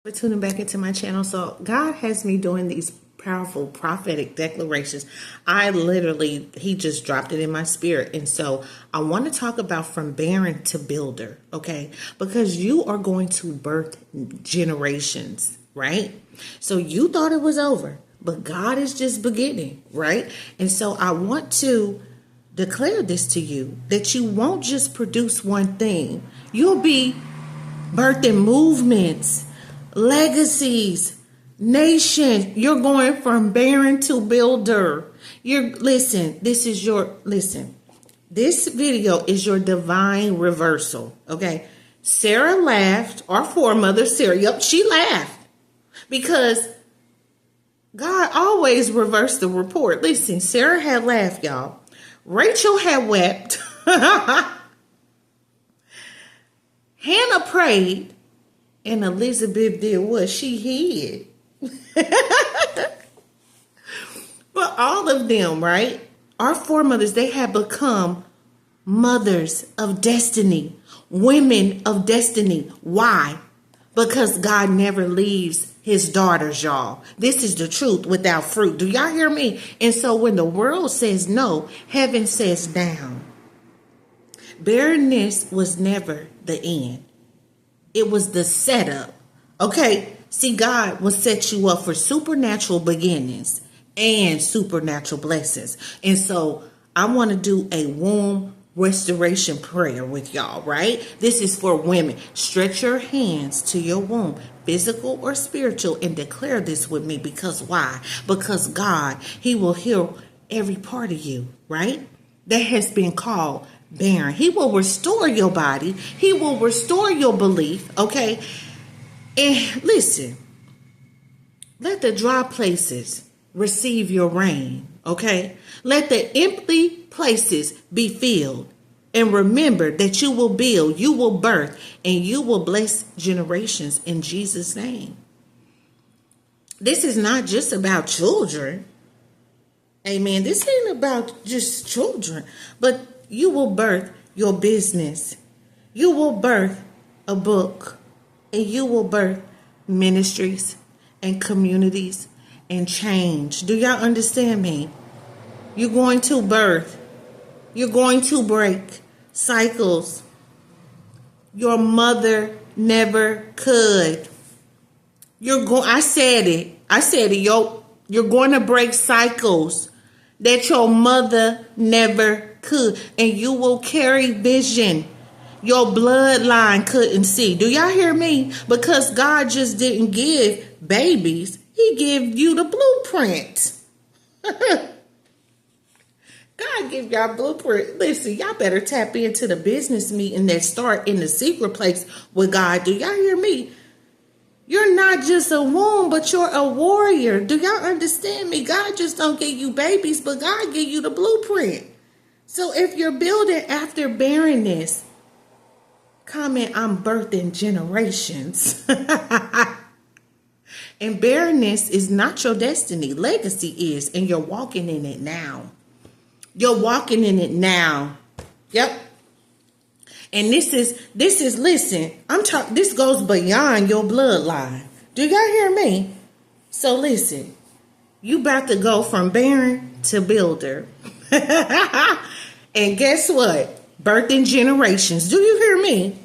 For tuning back into my channel. So God has me doing these powerful prophetic declarations. He just dropped it in my spirit. And so I want to talk about from barren to builder, okay? Because you are going to birth generations, right? So you thought it was over, but God is just beginning, right? And so I want to declare this to you, that you won't just produce one thing. You'll be birthing movements, legacies, nations. You're going from barren to builder. This video is your divine reversal. Okay. Sarah laughed, our foremother Sarah. Yep, she laughed because God always reversed the report. Listen, Sarah had laughed, y'all. Rachel had wept. Hannah prayed. And Elizabeth did what? She hid. But all of them, right? Our foremothers, they had become mothers of destiny, women of destiny. Why? Because God never leaves his daughters, y'all. This is the truth without fruit. Do y'all hear me? And so when the world says no, heaven says down. Barrenness was never the end. It was the setup. Okay. See, God will set you up for supernatural beginnings and supernatural blessings. And so I want to do a womb restoration prayer with y'all, right? This is for women. Stretch your hands to your womb, physical or spiritual, and declare this with me. Because why? Because God, he will heal every part of you, right? That has been called barren. He will restore your body. He will restore your belief. Okay. And listen, let the dry places receive your rain. Okay. Let the empty places be filled. And remember that you will build, you will birth, and you will bless generations in Jesus' name. This is not just about children. Amen. This ain't about just children, but you will birth your business. You will birth a book. And you will birth ministries and communities and change. Do y'all understand me? You're going to birth. You're going to break cycles. Your mother never could. I said it. You're going to break cycles that your mother never could, and you will carry vision your bloodline couldn't see. Do y'all hear me? Because God just didn't give babies. He gave you the blueprint. God give y'all blueprint. Listen, y'all better tap into the business meeting that start in the secret place with God. Do y'all hear me? You're not just a womb, but you're a warrior. Do y'all understand me? God just don't give you babies, but God give you the blueprint. So if you're building after barrenness, comment, I'm birthing generations. And barrenness is not your destiny. Legacy is, and you're walking in it now. You're walking in it now. Yep. And this is listen, this goes beyond your bloodline. Do y'all hear me? So listen, you about to go from barren to builder. And guess what? Birthing generations. Do you hear me?